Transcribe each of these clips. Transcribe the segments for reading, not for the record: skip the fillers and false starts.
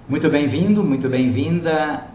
Muito bem-vindo, muito bem-vinda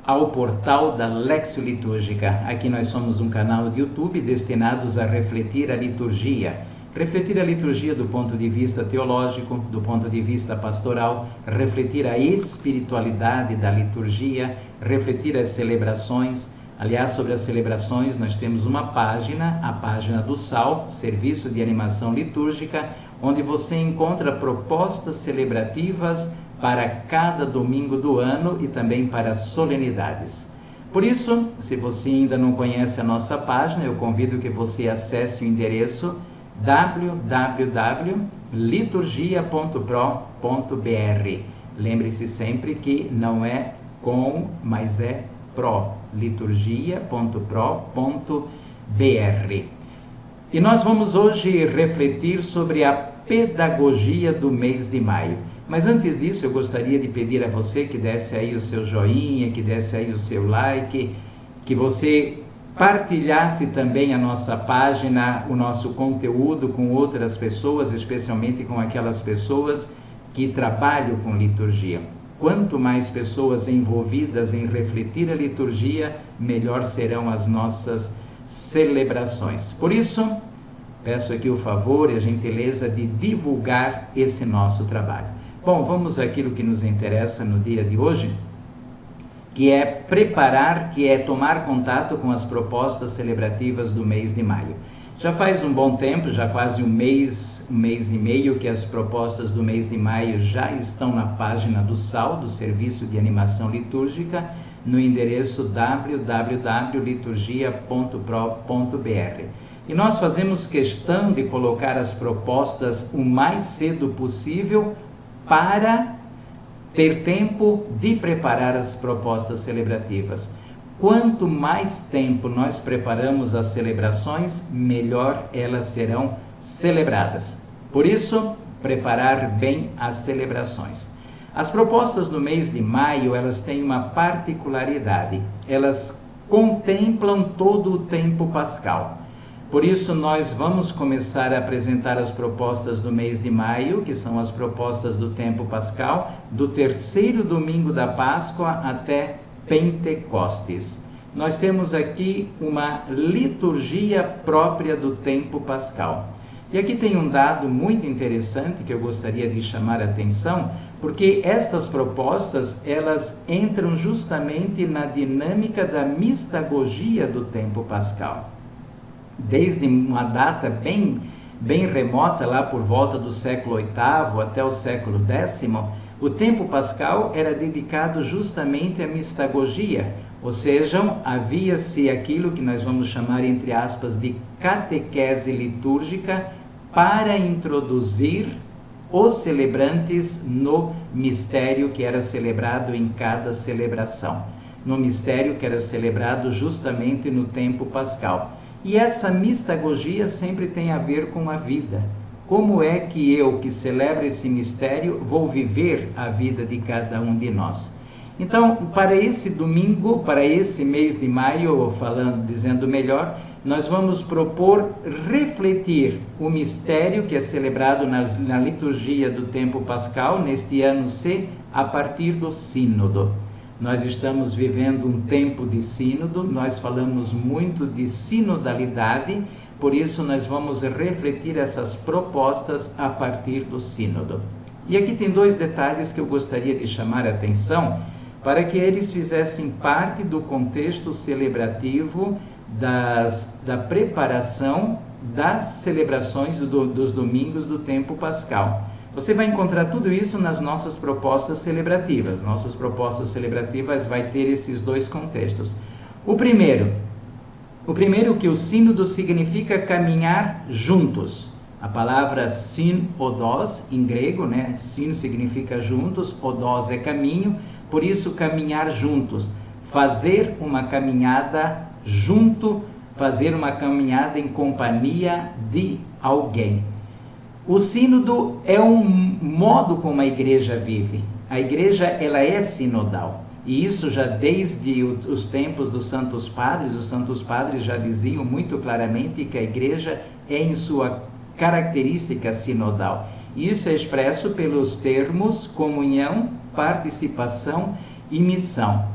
ao portal da Lexio Litúrgica. Aqui nós somos um canal de YouTube destinados a refletir a liturgia. Refletir a liturgia do ponto de vista teológico, do ponto de vista pastoral, refletir a espiritualidade da liturgia, refletir as celebrações. Aliás, sobre as celebrações, nós temos uma página, a página do SAL, Serviço de Animação Litúrgica, onde você encontra propostas celebrativas para cada domingo do ano e também para solenidades. Por isso, se você ainda não conhece a nossa página, eu convido que você acesse o endereço www.liturgia.pro.br. Lembre-se sempre que não é com, mas é pro, liturgia.pro.br. E nós vamos hoje refletir sobre a pedagogia do mês de maio. Mas antes disso, eu gostaria de pedir a você que desse aí o seu joinha, que desse aí o seu like, que você partilhasse também a nossa página, o nosso conteúdo com outras pessoas, especialmente com aquelas pessoas que trabalham com liturgia. Quanto mais pessoas envolvidas em refletir a liturgia, melhor serão as nossas celebrações. Por isso, peço aqui o favor e a gentileza de divulgar esse nosso trabalho. Bom, vamos àquilo que nos interessa no dia de hoje, que é preparar, que é tomar contato com as propostas celebrativas do mês de maio. Já faz um bom tempo, já quase um mês e meio, que as propostas do mês de maio já estão na página do SAL, do Serviço de Animação Litúrgica, no endereço www.liturgia.pro.br. E nós fazemos questão de colocar as propostas o mais cedo possível para ter tempo de preparar as propostas celebrativas. Quanto mais tempo nós preparamos as celebrações, melhor elas serão celebradas. Por isso, preparar bem as celebrações. As propostas do mês de maio, elas têm uma particularidade. Elas contemplam todo o tempo pascal. Por isso, nós vamos começar a apresentar as propostas do mês de maio, que são as propostas do tempo pascal, do terceiro domingo da Páscoa até Pentecostes. Nós temos aqui uma liturgia própria do tempo pascal. E aqui tem um dado muito interessante que eu gostaria de chamar a atenção, porque estas propostas, elas entram justamente na dinâmica da mistagogia do tempo pascal. Desde uma data bem remota, lá por volta do século VIII até o século X, o tempo pascal era dedicado justamente à mistagogia, ou seja, havia-se aquilo que nós vamos chamar, entre aspas, de catequese litúrgica para introduzir os celebrantes no mistério que era celebrado em cada celebração, no mistério que era celebrado justamente no tempo pascal. E essa mistagogia sempre tem a ver com a vida. Como é que eu, que celebro esse mistério, vou viver a vida de cada um de nós? Então, para esse domingo, para esse mês de maio, dizendo melhor, nós vamos propor refletir o mistério que é celebrado na liturgia do tempo pascal, neste ano C, a partir do sínodo. Nós estamos vivendo um tempo de sínodo, nós falamos muito de sinodalidade, por isso nós vamos refletir essas propostas a partir do sínodo. E aqui tem dois detalhes que eu gostaria de chamar a atenção, para que eles fizessem parte do contexto celebrativo da preparação das celebrações dos domingos do tempo pascal. Você vai encontrar tudo isso nas nossas propostas celebrativas. Nossas propostas celebrativas vai ter esses dois contextos. O primeiro que o sínodo significa caminhar juntos. A palavra synodos, em grego, né? Syn significa juntos, odos é caminho, por isso caminhar juntos. Fazer uma caminhada junto, fazer uma caminhada em companhia de alguém. O sínodo é um modo como a igreja vive. A igreja, ela é sinodal. E isso já desde os tempos dos Santos Padres. Os Santos Padres já diziam muito claramente que a igreja é em sua característica sinodal. Isso é expresso pelos termos comunhão, participação e missão.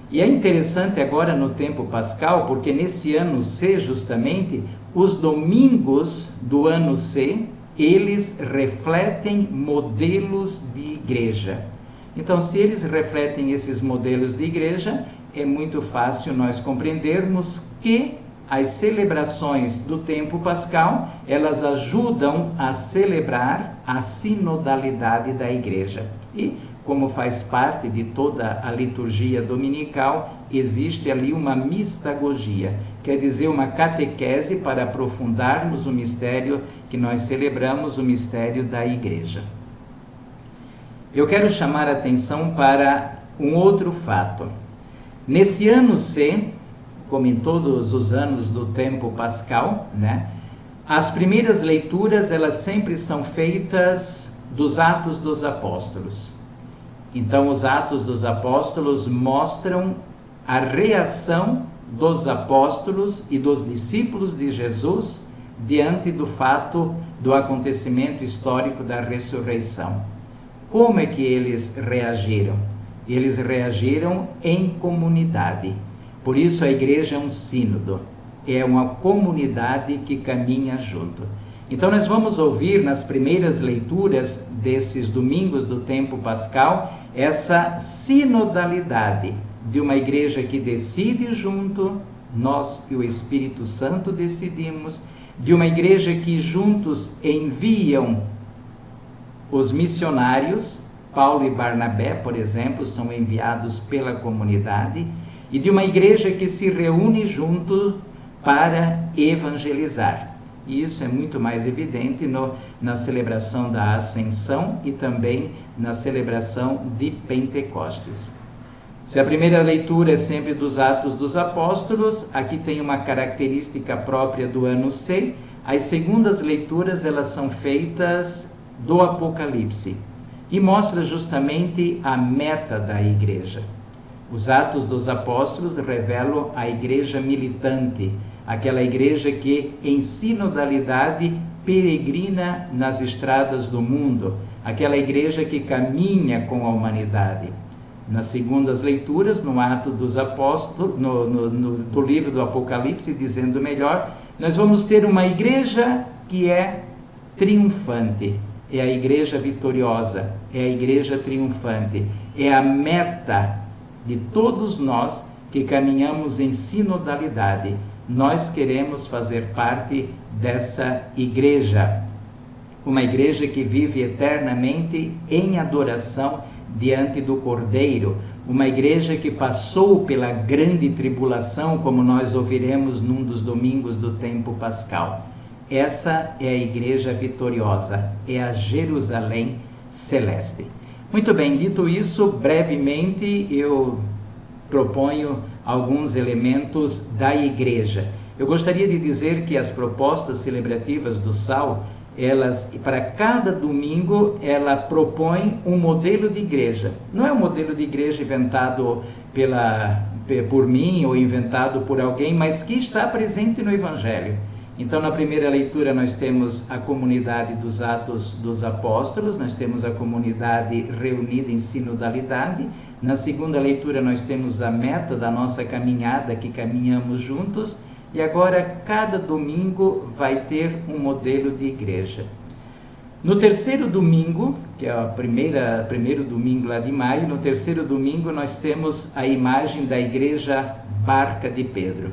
E é interessante agora no tempo pascal, porque nesse ano C, justamente, os domingos do ano C, eles refletem modelos de igreja. Então, se eles refletem esses modelos de igreja, é muito fácil nós compreendermos que as celebrações do tempo pascal, elas ajudam a celebrar a sinodalidade da igreja. E, como faz parte de toda a liturgia dominical, existe ali uma mistagogia, quer dizer, uma catequese para aprofundarmos o mistério que nós celebramos, o mistério da igreja. Eu quero chamar a atenção para um outro fato. Nesse ano C, como em todos os anos do tempo pascal, né, as primeiras leituras, elas sempre são feitas dos Atos dos Apóstolos. Então, os Atos dos Apóstolos mostram a reação dos apóstolos e dos discípulos de Jesus diante do fato do acontecimento histórico da ressurreição. Como é que eles reagiram? Eles reagiram em comunidade. Por isso a igreja é um sínodo, é uma comunidade que caminha junto. Então nós vamos ouvir nas primeiras leituras desses domingos do tempo pascal essa sinodalidade de uma igreja que decide junto, nós e o Espírito Santo decidimos, de uma igreja que juntos enviam os missionários, Paulo e Barnabé, por exemplo, são enviados pela comunidade, e de uma igreja que se reúne junto para evangelizar. E isso é muito mais evidente na celebração da Ascensão e também na celebração de Pentecostes. Se a primeira leitura é sempre dos Atos dos Apóstolos, aqui tem uma característica própria do ano C. As segundas leituras, elas são feitas do Apocalipse e mostra justamente a meta da igreja. Os Atos dos Apóstolos revelam a igreja militante, aquela igreja que em sinodalidade peregrina nas estradas do mundo, aquela igreja que caminha com a humanidade. Nas segundas leituras, no Ato dos Apóstolos, do livro do Apocalipse, dizendo melhor, nós vamos ter uma igreja que é triunfante, é a igreja vitoriosa, é a igreja triunfante, é a meta de todos nós que caminhamos em sinodalidade. Nós queremos fazer parte dessa igreja, uma igreja que vive eternamente em adoração diante do Cordeiro, uma igreja que passou pela grande tribulação, como nós ouviremos num dos domingos do tempo pascal. Essa é a igreja vitoriosa, é a Jerusalém celeste. Muito bem, dito isso, brevemente eu proponho alguns elementos da igreja. Eu gostaria de dizer que as propostas celebrativas do SAL, elas, para cada domingo, ela propõe um modelo de igreja. Não é um modelo de igreja inventado por mim ou inventado por alguém, mas que está presente no Evangelho. Então, na primeira leitura, nós temos a comunidade dos Atos dos Apóstolos, nós temos a comunidade reunida em sinodalidade. Na segunda leitura, nós temos a meta da nossa caminhada, que caminhamos juntos. E agora, cada domingo vai ter um modelo de igreja. No terceiro domingo, que é o primeiro domingo lá de maio, no terceiro domingo nós temos a imagem da igreja Barca de Pedro.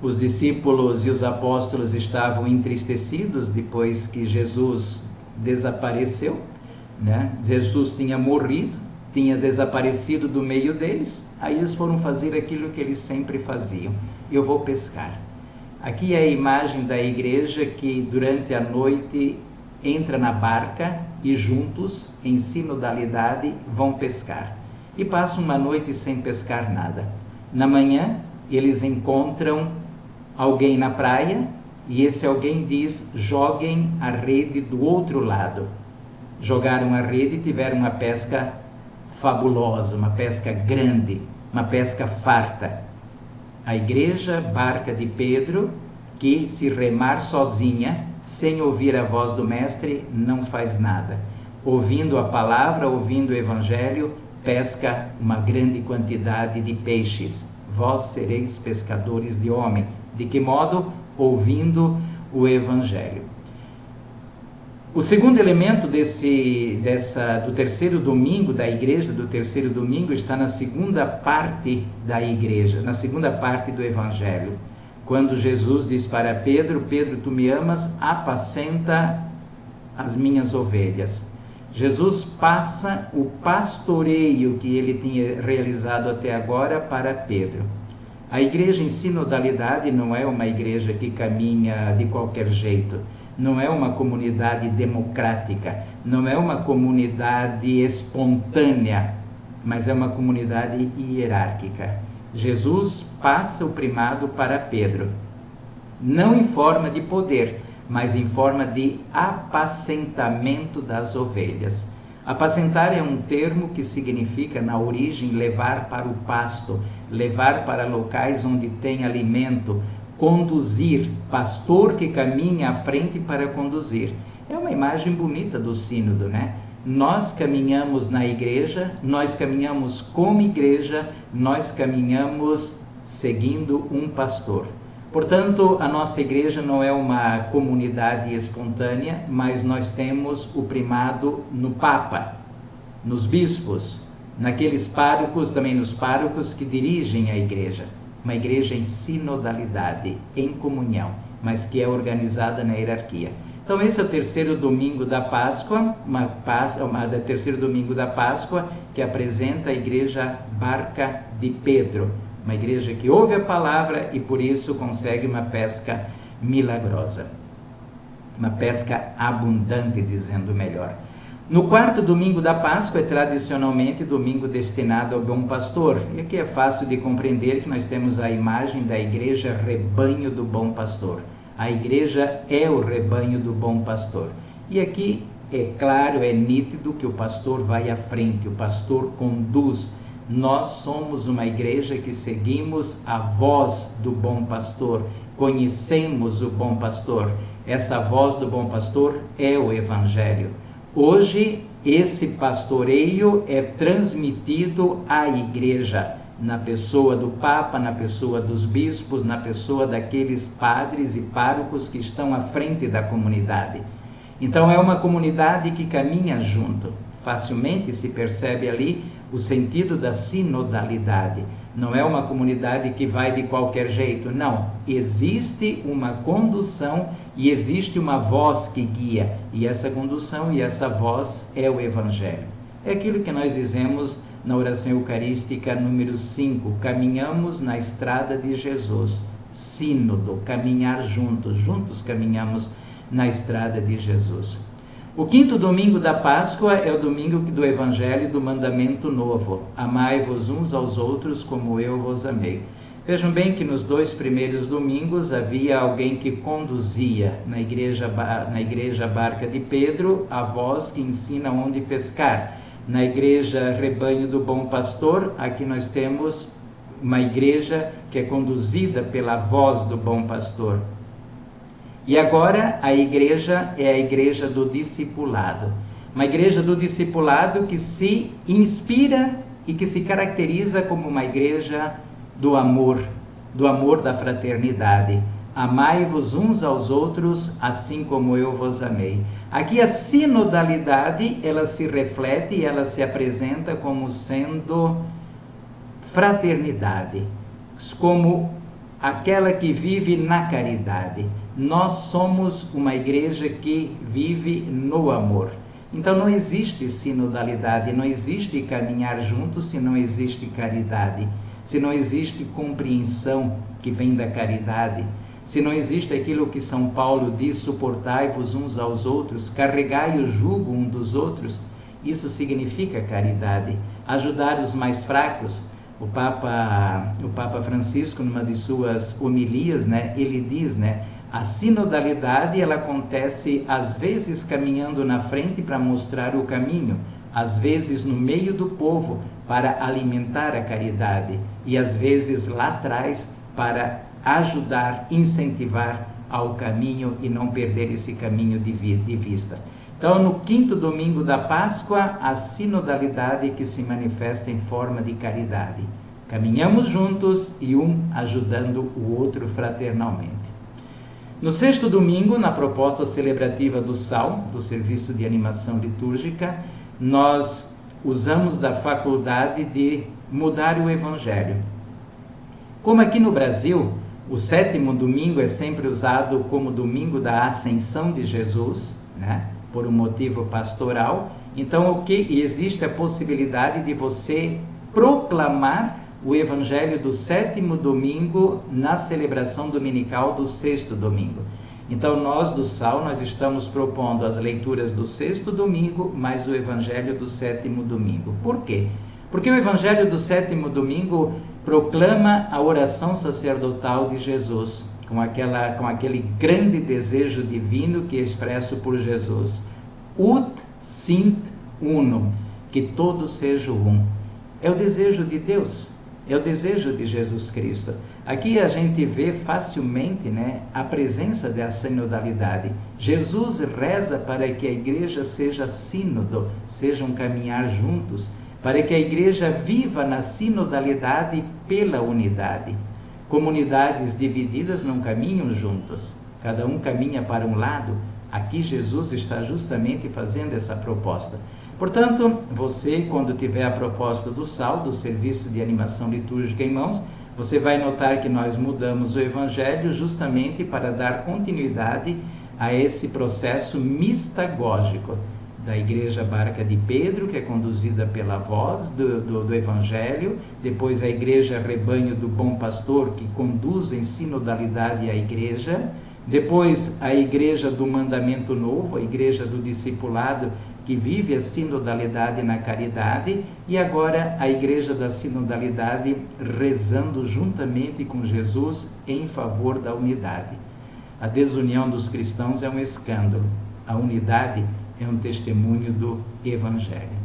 Os discípulos e os apóstolos estavam entristecidos depois que Jesus desapareceu, né? Jesus tinha morrido, tinha desaparecido do meio deles, aí eles foram fazer aquilo que eles sempre faziam: eu vou pescar. Aqui é a imagem da igreja que durante a noite entra na barca e juntos, em sinodalidade, vão pescar. E passam uma noite sem pescar nada. Na manhã, eles encontram alguém na praia e esse alguém diz: joguem a rede do outro lado. Jogaram a rede e tiveram uma pesca fabulosa, uma pesca grande, uma pesca farta. A igreja Barca de Pedro, que se remar sozinha, sem ouvir a voz do mestre, não faz nada. ouvindo a palavra, ouvindo o evangelho, pesca uma grande quantidade de peixes. Vós sereis pescadores de homem. De que modo? Ouvindo o evangelho. O segundo elemento do terceiro domingo da igreja, do terceiro domingo, está na segunda parte da igreja, na segunda parte do evangelho. Quando Jesus diz para Pedro: Pedro, tu me amas, apacenta as minhas ovelhas. Jesus passa o pastoreio que ele tinha realizado até agora para Pedro. A igreja em sinodalidade não é uma igreja que caminha de qualquer jeito, não é uma comunidade democrática, não é uma comunidade espontânea, mas é uma comunidade hierárquica. Jesus passa o primado para Pedro, não em forma de poder, mas em forma de apacentamento das ovelhas. Apacentar é um termo que significa, na origem, levar para o pasto, levar para locais onde tem alimento, conduzir, pastor que caminha à frente para conduzir. É uma imagem bonita do sínodo, né? Nós caminhamos na igreja, nós caminhamos como igreja, nós caminhamos seguindo um pastor. Portanto, a nossa igreja não é uma comunidade espontânea, mas nós temos o primado no Papa, nos bispos, naqueles párocos, também nos párocos que dirigem a igreja. Uma igreja em sinodalidade, em comunhão, mas que é organizada na hierarquia. Então esse é o terceiro domingo da Páscoa, terceiro domingo da Páscoa, que apresenta a igreja Barca de Pedro. Uma igreja que ouve a palavra e por isso consegue uma pesca milagrosa. Uma pesca abundante, dizendo melhor. No quarto domingo da Páscoa é tradicionalmente domingo destinado ao bom pastor. E aqui é fácil de compreender que nós temos a imagem da igreja rebanho do bom pastor. A igreja é o rebanho do bom pastor. E aqui é claro, é nítido que o pastor vai à frente, o pastor conduz. Nós somos uma igreja que seguimos a voz do bom pastor, conhecemos o bom pastor. Essa voz do bom pastor é o evangelho. Hoje, esse pastoreio é transmitido à igreja, na pessoa do Papa, na pessoa dos bispos, na pessoa daqueles padres e párocos que estão à frente da comunidade. Então, é uma comunidade que caminha junto. Facilmente se percebe ali o sentido da sinodalidade. Não é uma comunidade que vai de qualquer jeito, não. Existe uma condução e existe uma voz que guia. E essa condução e essa voz é o Evangelho. É aquilo que nós dizemos na oração eucarística número 5. Caminhamos na estrada de Jesus. Sínodo, caminhar juntos. Juntos caminhamos na estrada de Jesus. O quinto domingo da Páscoa é o domingo do Evangelho do Mandamento Novo. Amai-vos uns aos outros como eu vos amei. Vejam bem que nos 2 primeiros domingos havia alguém que conduzia na igreja Barca de Pedro, a voz que ensina onde pescar. Na igreja Rebanho do Bom Pastor, aqui nós temos uma igreja que é conduzida pela voz do Bom Pastor. E agora a igreja é a igreja do discipulado. Uma igreja do discipulado que se inspira e que se caracteriza como uma igreja do amor da fraternidade. Amai-vos uns aos outros, assim como eu vos amei. Aqui a sinodalidade, ela se reflete e ela se apresenta como sendo fraternidade, como aquela que vive na caridade. Nós somos uma igreja que vive no amor. Então não existe sinodalidade, não existe caminhar juntos se não existe caridade, se não existe compreensão que vem da caridade, se não existe aquilo que São Paulo diz, suportai-vos uns aos outros, carregai o jugo um dos outros. Isso significa caridade, ajudar os mais fracos. O Papa Francisco, numa de suas homilias, ele diz, a sinodalidade ela acontece às vezes caminhando na frente para mostrar o caminho, às vezes no meio do povo para alimentar a caridade e às vezes lá atrás para ajudar, incentivar ao caminho e não perder esse caminho de vista. Então, no quinto domingo da Páscoa, a sinodalidade que se manifesta em forma de caridade. Caminhamos juntos e um ajudando o outro fraternalmente. No sexto domingo, na proposta celebrativa do SAL, do Serviço de Animação Litúrgica, nós usamos da faculdade de mudar o Evangelho. Como aqui no Brasil, o sétimo domingo é sempre usado como domingo da Ascensão de Jesus, né? Por um motivo pastoral. Então, o que existe a possibilidade de você proclamar o Evangelho do sétimo domingo na celebração dominical do sexto domingo. Então, nós do SAL, nós estamos propondo as leituras do sexto domingo, mais o Evangelho do sétimo domingo. Por quê? Porque o Evangelho do sétimo domingo proclama a oração sacerdotal de Jesus, com aquele grande desejo divino que é expresso por Jesus. Ut sint unum, que todos sejam um. É o desejo de Deus, é o desejo de Jesus Cristo. Aqui a gente vê facilmente, né, a presença da sinodalidade. Jesus reza para que a igreja seja sínodo, seja um caminhar juntos, para que a igreja viva na sinodalidade pela unidade. Comunidades divididas não caminham juntas, cada um caminha para um lado. Aqui Jesus está justamente fazendo essa proposta. Portanto, você, quando tiver a proposta do SAL, do Serviço de Animação Litúrgica em mãos, você vai notar que nós mudamos o Evangelho justamente para dar continuidade a esse processo mistagógico da Igreja Barca de Pedro, que é conduzida pela voz do Evangelho, depois a Igreja Rebanho do Bom Pastor, que conduz em sinodalidade a Igreja, depois a Igreja do Mandamento Novo, a Igreja do Discipulado, que vive a sinodalidade na caridade, e agora a Igreja da Sinodalidade rezando juntamente com Jesus em favor da unidade. A desunião dos cristãos é um escândalo, a unidade é um testemunho do Evangelho.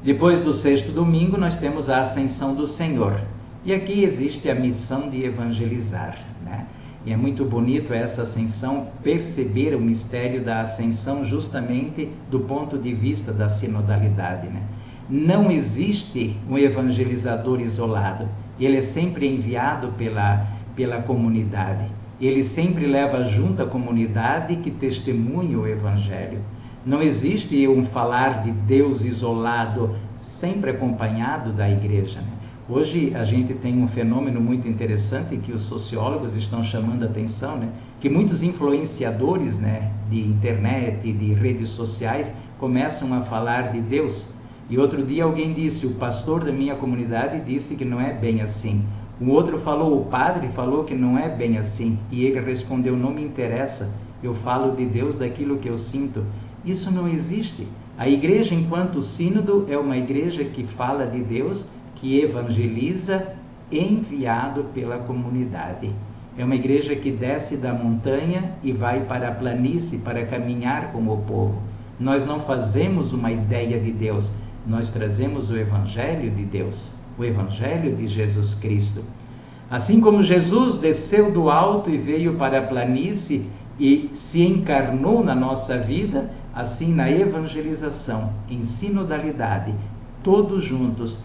Depois do sexto domingo, nós temos a Ascensão do Senhor. E aqui existe a missão de evangelizar, né? E é muito bonito essa ascensão, perceber o mistério da ascensão justamente do ponto de vista da sinodalidade, né? Não existe um evangelizador isolado. Ele é sempre enviado pela comunidade. Ele sempre leva junto a comunidade que testemunha o Evangelho. Não existe um falar de Deus isolado, sempre acompanhado da igreja, né? Hoje a gente tem um fenômeno muito interessante que os sociólogos estão chamando a atenção, né? Que muitos influenciadores, né, de internet, de redes sociais, começam a falar de Deus. E outro dia alguém disse, o pastor da minha comunidade disse que não é bem assim. Um outro falou, o padre falou que não é bem assim. E ele respondeu, não me interessa, eu falo de Deus daquilo que eu sinto. Isso não existe. A igreja, enquanto sínodo, é uma igreja que fala de Deus, que evangeliza, enviado pela comunidade. É uma igreja que desce da montanha e vai para a planície para caminhar com o povo. Nós não fazemos uma ideia de Deus, nós trazemos o Evangelho de Deus, o Evangelho de Jesus Cristo. Assim como Jesus desceu do alto e veio para a planície e se encarnou na nossa vida, assim na evangelização, em sinodalidade, todos juntos,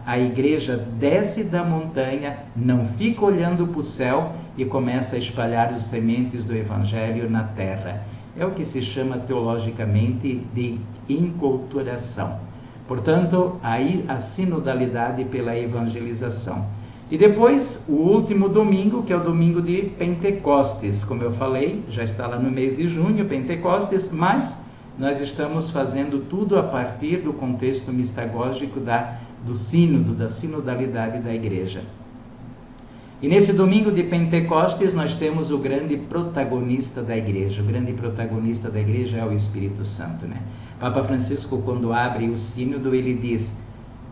a igreja desce da montanha, não fica olhando para o céu e começa a espalhar as sementes do Evangelho na terra. É o que se chama teologicamente de enculturação. Portanto, aí a sinodalidade pela evangelização. E depois, o último domingo, que é o domingo de Pentecostes. Como eu falei, já está lá no mês de junho, Pentecostes, mas nós estamos fazendo tudo a partir do contexto mistagógico do sínodo, da sinodalidade da igreja. E nesse domingo de Pentecostes nós temos o grande protagonista da igreja. O grande protagonista da igreja é o Espírito Santo, né? Papa Francisco, quando abre o sínodo, ele diz,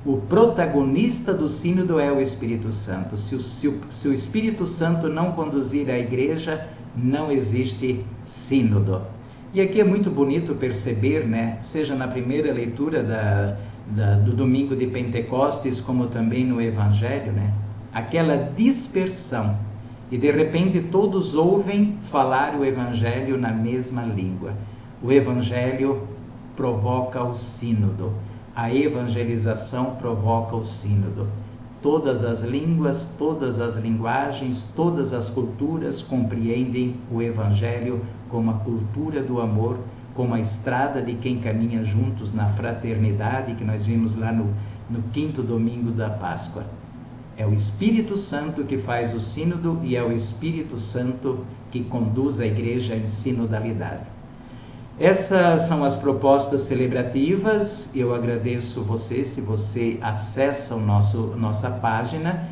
o protagonista do sínodo é o Espírito Santo. Se o Espírito Santo não conduzir a igreja, não existe sínodo. E aqui é muito bonito perceber, né, seja na primeira leitura do domingo de Pentecostes, como também no Evangelho, né, aquela dispersão. E de repente todos ouvem falar o Evangelho na mesma língua. O Evangelho provoca o sínodo. A evangelização provoca o sínodo. Todas as línguas, todas as linguagens, todas as culturas compreendem o Evangelho como a cultura do amor, como a estrada de quem caminha juntos na fraternidade, que nós vimos lá no quinto domingo da Páscoa. É o Espírito Santo que faz o sínodo e é o Espírito Santo que conduz a igreja em sinodalidade. Essas são as propostas celebrativas. Eu agradeço você se você acessa nossa página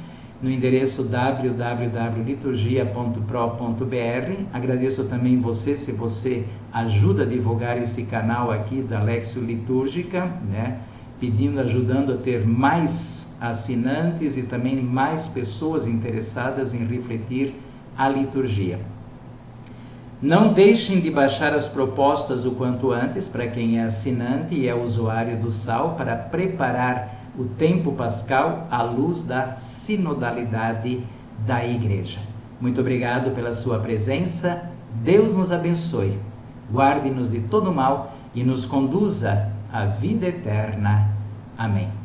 no endereço www.liturgia.pro.br. Agradeço também você se você ajuda a divulgar esse canal aqui da Lexio Litúrgica, né? Ajudando a ter mais assinantes e também mais pessoas interessadas em refletir a liturgia. Não deixem de baixar as propostas o quanto antes para quem é assinante e é usuário do SAL para preparar o tempo pascal à luz da sinodalidade da Igreja. Muito obrigado pela sua presença. Deus nos abençoe, guarde-nos de todo mal e nos conduza à vida eterna. Amém.